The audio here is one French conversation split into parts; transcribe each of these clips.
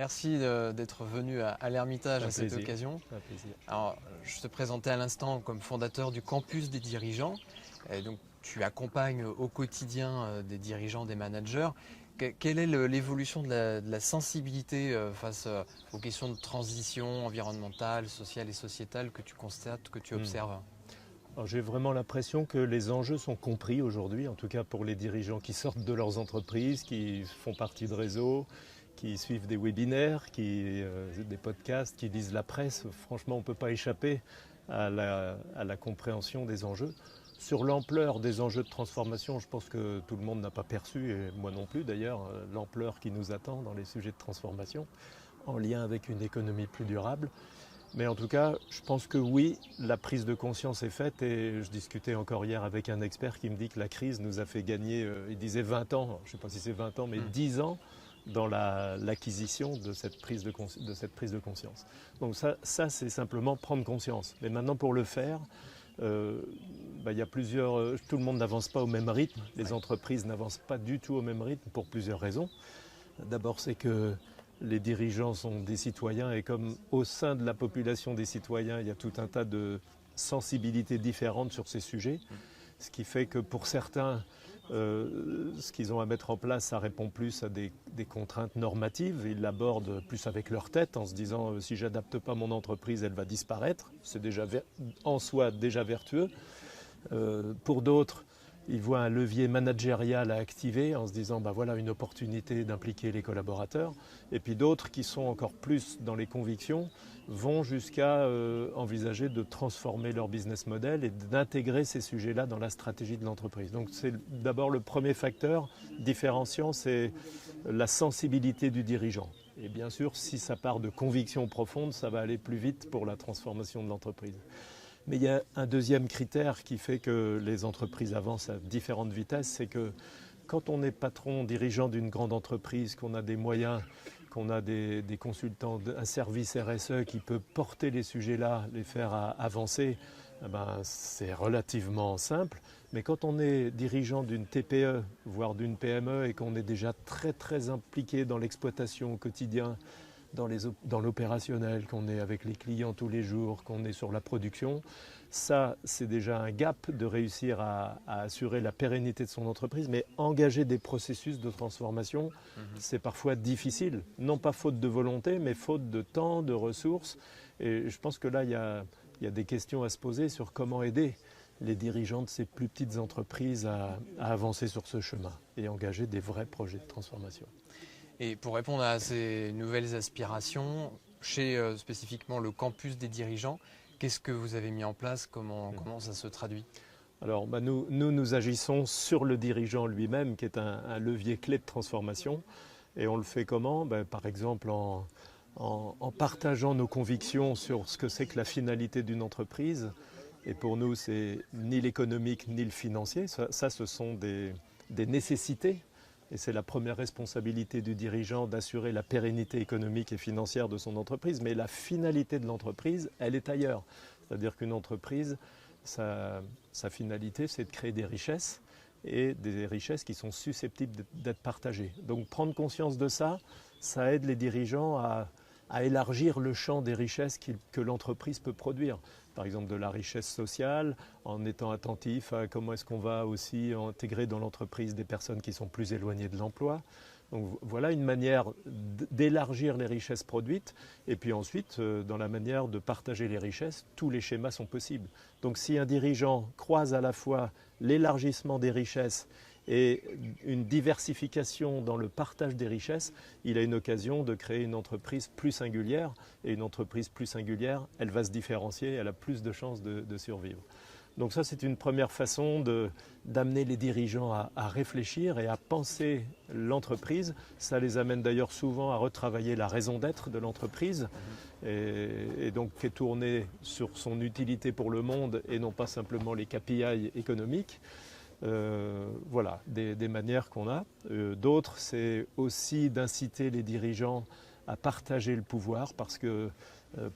Merci d'être venu à l'Ermitage à cette occasion. Un plaisir. Alors, je te présentais à l'instant comme fondateur du campus des dirigeants. Et donc, tu accompagnes au quotidien des dirigeants, des managers. Quelle est l'évolution de la sensibilité face aux questions de transition environnementale, sociale et sociétale que tu constates, que tu observes? Alors, j'ai vraiment l'impression que les enjeux sont compris aujourd'hui, en tout cas pour les dirigeants qui sortent de leurs entreprises, qui font partie de réseaux, qui suivent des webinaires, des podcasts, qui lisent la presse. Franchement, on ne peut pas échapper à la compréhension des enjeux. Sur l'ampleur des enjeux de transformation, je pense que tout le monde n'a pas perçu, et moi non plus d'ailleurs, l'ampleur qui nous attend dans les sujets de transformation, en lien avec une économie plus durable. Mais en tout cas, je pense que oui, la prise de conscience est faite et je discutais encore hier avec un expert qui me dit que la crise nous a fait gagner, il disait 20 ans, je ne sais pas si c'est 20 ans, mais 10 ans dans l'acquisition de cette prise de conscience. Donc ça c'est simplement prendre conscience. Mais maintenant pour le faire, il y a tout le monde n'avance pas au même rythme, les entreprises n'avancent pas du tout au même rythme pour plusieurs raisons. D'abord c'est que les dirigeants sont des citoyens et comme au sein de la population des citoyens, il y a tout un tas de sensibilités différentes sur ces sujets, ce qui fait que pour certains, ce qu'ils ont à mettre en place, ça répond plus à des contraintes normatives. Ils l'abordent plus avec leur tête en se disant si j'adapte pas mon entreprise, elle va disparaître. C'est déjà en soi déjà vertueux. Pour d'autres, ils voient un levier managérial à activer en se disant voilà une opportunité d'impliquer les collaborateurs. Et puis d'autres qui sont encore plus dans les convictions vont jusqu'à envisager de transformer leur business model et d'intégrer ces sujets-là dans la stratégie de l'entreprise. Donc c'est d'abord le premier facteur différenciant, c'est la sensibilité du dirigeant. Et bien sûr, si ça part de convictions profondes, ça va aller plus vite pour la transformation de l'entreprise. Mais il y a un deuxième critère qui fait que les entreprises avancent à différentes vitesses, c'est que quand on est patron, dirigeant d'une grande entreprise, qu'on a des moyens, qu'on a des consultants, un service RSE qui peut porter les sujets-là, les faire avancer, c'est relativement simple. Mais quand on est dirigeant d'une TPE, voire d'une PME, et qu'on est déjà très très impliqué dans l'exploitation au quotidien, dans l'opérationnel, qu'on est avec les clients tous les jours, qu'on est sur la production, ça c'est déjà un gap de réussir à assurer la pérennité de son entreprise, mais engager des processus de transformation, c'est parfois difficile, non pas faute de volonté, mais faute de temps, de ressources. Et je pense que là, il y a des questions à se poser sur comment aider les dirigeants de ces plus petites entreprises à avancer sur ce chemin et engager des vrais projets de transformation. Et pour répondre à ces nouvelles aspirations, chez spécifiquement le campus des dirigeants, qu'est-ce que vous avez mis en place? Comment ça se traduit? Alors nous agissons sur le dirigeant lui-même, qui est un levier clé de transformation. Et on le fait comment? Par exemple en partageant nos convictions sur ce que c'est que la finalité d'une entreprise. Et pour nous, c'est ni l'économique ni le financier. Ça ce sont des nécessités. Et c'est la première responsabilité du dirigeant d'assurer la pérennité économique et financière de son entreprise. Mais la finalité de l'entreprise, elle est ailleurs. C'est-à-dire qu'une entreprise, sa finalité, c'est de créer des richesses et des richesses qui sont susceptibles d'être partagées. Donc prendre conscience de ça, ça aide les dirigeants à élargir le champ des richesses que l'entreprise peut produire. Par exemple de la richesse sociale, en étant attentif à comment est-ce qu'on va aussi intégrer dans l'entreprise des personnes qui sont plus éloignées de l'emploi. Donc voilà une manière d'élargir les richesses produites. Et puis ensuite, dans la manière de partager les richesses, tous les schémas sont possibles. Donc si un dirigeant croise à la fois l'élargissement des richesses et une diversification dans le partage des richesses, il a une occasion de créer une entreprise plus singulière. Et une entreprise plus singulière, elle va se différencier, elle a plus de chances de survivre. Donc ça, c'est une première façon d'amener les dirigeants à réfléchir et à penser l'entreprise. Ça les amène d'ailleurs souvent à retravailler la raison d'être de l'entreprise et donc qui est tournée sur son utilité pour le monde et non pas simplement les KPI économiques. Voilà, des manières qu'on a. D'autres, c'est aussi d'inciter les dirigeants à partager le pouvoir parce que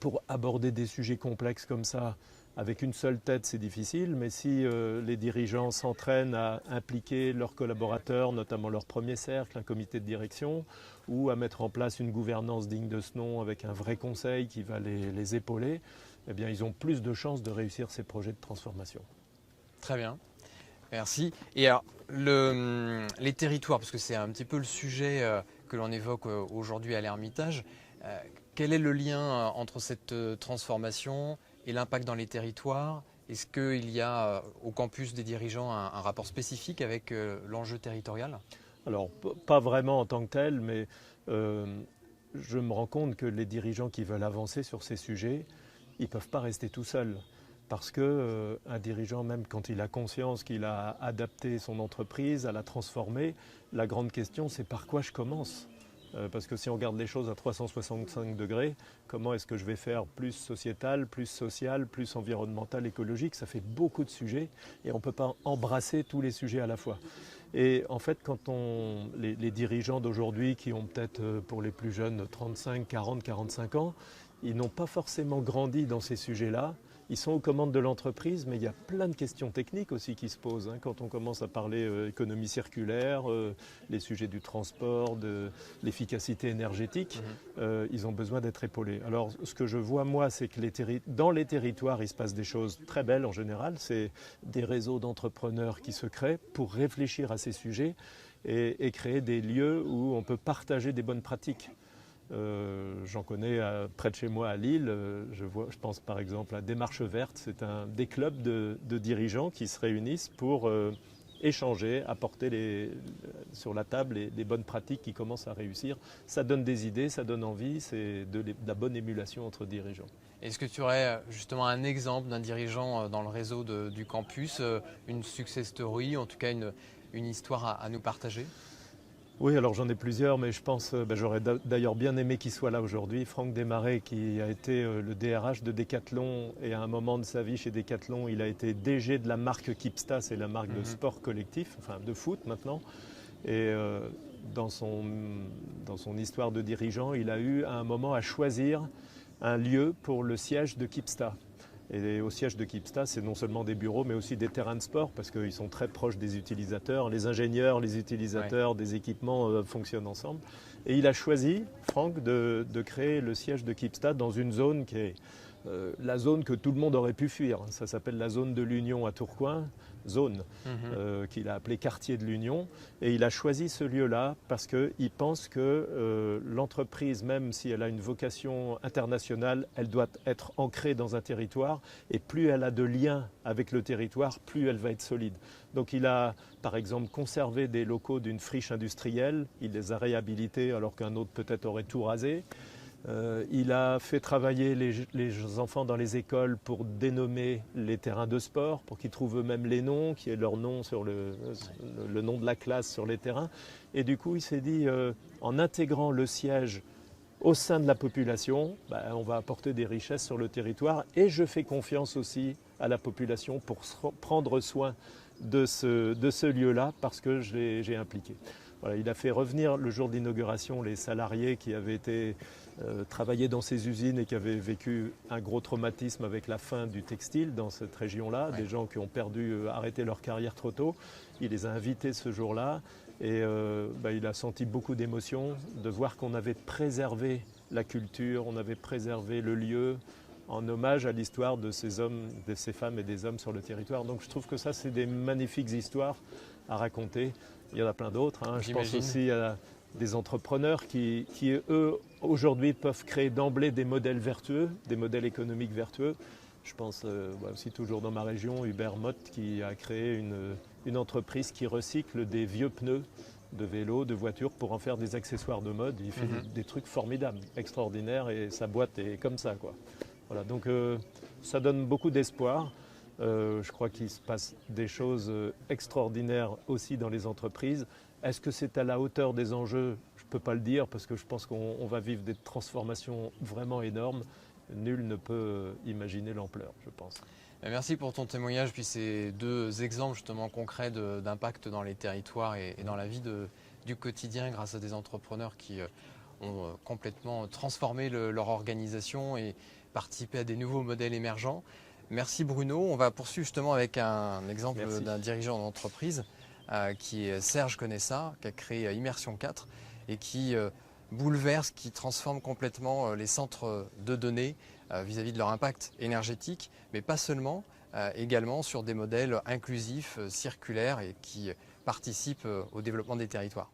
pour aborder des sujets complexes comme ça, Avec une seule tête, c'est difficile, mais si les dirigeants s'entraînent à impliquer leurs collaborateurs, notamment leur premier cercle, un comité de direction, ou à mettre en place une gouvernance digne de ce nom avec un vrai conseil qui va les épauler, eh bien, ils ont plus de chances de réussir ces projets de transformation. Très bien, merci. Et alors, les territoires, parce que c'est un petit peu le sujet que l'on évoque aujourd'hui à l'Ermitage, quel est le lien entre cette transformation et l'impact dans les territoires? Est-ce qu'il y a au campus des dirigeants un rapport spécifique avec l'enjeu territorial? Alors, pas vraiment en tant que tel, mais je me rends compte que les dirigeants qui veulent avancer sur ces sujets, ils ne peuvent pas rester tout seuls. Parce qu'un dirigeant, même quand il a conscience qu'il a adapté son entreprise, à la transformer, la grande question, c'est par quoi je commence ? Parce que si on regarde les choses à 365 degrés, comment est-ce que je vais faire plus sociétal, plus social, plus environnemental, écologique? Ça fait beaucoup de sujets et on ne peut pas embrasser tous les sujets à la fois. Et en fait, quand les dirigeants d'aujourd'hui qui ont peut-être pour les plus jeunes 35, 40, 45 ans, ils n'ont pas forcément grandi dans ces sujets-là. Ils sont aux commandes de l'entreprise, mais il y a plein de questions techniques aussi qui se posent. Quand on commence à parler économie circulaire, les sujets du transport, de l'efficacité énergétique, ils ont besoin d'être épaulés. Alors, ce que je vois, moi, c'est que dans les territoires, il se passe des choses très belles en général. C'est des réseaux d'entrepreneurs qui se créent pour réfléchir à ces sujets et créer des lieux où on peut partager des bonnes pratiques. J'en connais près de chez moi à Lille, je pense par exemple à Démarche Verte, c'est des clubs de dirigeants qui se réunissent pour échanger, apporter sur la table les bonnes pratiques qui commencent à réussir. Ça donne des idées, ça donne envie, c'est de la bonne émulation entre dirigeants. Est-ce que tu aurais justement un exemple d'un dirigeant dans le réseau du campus, une success story, en tout cas une histoire à nous partager? Oui, alors j'en ai plusieurs, mais je pense, j'aurais d'ailleurs bien aimé qu'il soit là aujourd'hui. Franck Desmarais, qui a été le DRH de Decathlon, et à un moment de sa vie chez Decathlon, il a été DG de la marque Kipsta, c'est la marque de sport collectif, enfin de foot maintenant. Et dans son histoire de dirigeant, il a eu à un moment à choisir un lieu pour le siège de Kipsta. Et au siège de Kipsta, c'est non seulement des bureaux, mais aussi des terrains de sport, parce qu'ils sont très proches des utilisateurs. Les ingénieurs, les utilisateurs des équipements fonctionnent ensemble. Et il a choisi, Franck, de créer le siège de Kipsta dans une zone qui est la zone que tout le monde aurait pu fuir. Ça s'appelle la zone de l'Union à Tourcoing, zone qu'il a appelée quartier de l'Union. Et il a choisi ce lieu-là parce qu'il pense que l'entreprise, même si elle a une vocation internationale, elle doit être ancrée dans un territoire. Et plus elle a de liens avec le territoire, plus elle va être solide. Donc il a, par exemple, conservé des locaux d'une friche industrielle. Il les a réhabilités alors qu'un autre peut-être aurait tout rasé. Il a fait travailler les enfants dans les écoles pour dénommer les terrains de sport, pour qu'ils trouvent eux-mêmes les noms, qui est leur nom sur le nom de la classe sur les terrains. Et du coup, il s'est dit, en intégrant le siège au sein de la population, on va apporter des richesses sur le territoire. Et je fais confiance aussi à la population pour prendre soin de ce lieu-là parce que j'ai impliqué. Voilà, il a fait revenir le jour de l'inauguration les salariés qui avaient été travaillé dans ces usines et qui avaient vécu un gros traumatisme avec la fin du textile dans cette région-là, des gens qui ont arrêté leur carrière trop tôt. Il les a invités ce jour-là et il a senti beaucoup d'émotion de voir qu'on avait préservé la culture, on avait préservé le lieu en hommage à l'histoire de ces hommes, de ces femmes et des hommes sur le territoire. Donc je trouve que ça, c'est des magnifiques histoires à raconter. Il y en a plein d'autres. Je pense aussi à des entrepreneurs qui, eux, aujourd'hui, peuvent créer d'emblée des modèles vertueux, des modèles économiques vertueux. Je pense aussi toujours dans ma région, Hubert Mott, qui a créé une entreprise qui recycle des vieux pneus de vélos, de voitures pour en faire des accessoires de mode. Il fait des trucs formidables, extraordinaires, et sa boîte est comme ça, quoi. Voilà, donc ça donne beaucoup d'espoir. Je crois qu'il se passe des choses extraordinaires aussi dans les entreprises. Est-ce que c'est à la hauteur des enjeux? Je ne peux pas le dire parce que je pense qu'on va vivre des transformations vraiment énormes. Nul ne peut imaginer l'ampleur, je pense. Merci pour ton témoignage, puis ces deux exemples justement concrets d'impact dans les territoires et dans la vie du quotidien grâce à des entrepreneurs qui ont complètement transformé leur organisation et participé à des nouveaux modèles émergents. Merci Bruno. On va poursuivre justement avec un exemple Merci. d'un dirigeant d'entreprise qui est Serge Conessa, qui a créé Immersion 4 et qui bouleverse, qui transforme complètement les centres de données vis-à-vis de leur impact énergétique, mais pas seulement, également sur des modèles inclusifs, circulaires et qui participent au développement des territoires.